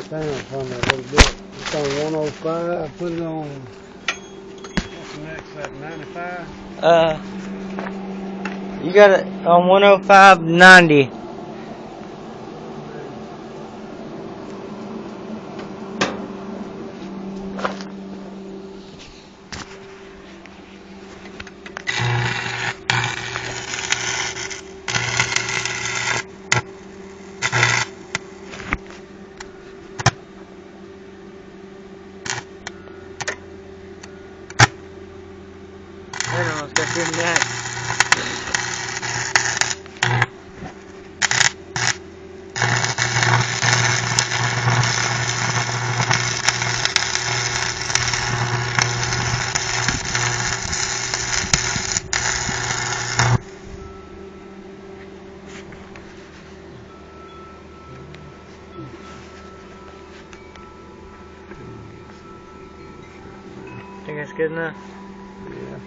it down for me a little bit. It's on 105. Put it on. What's next? That 95. You got it on 105.90. I almost got your neck. Think that's good enough? Yeah.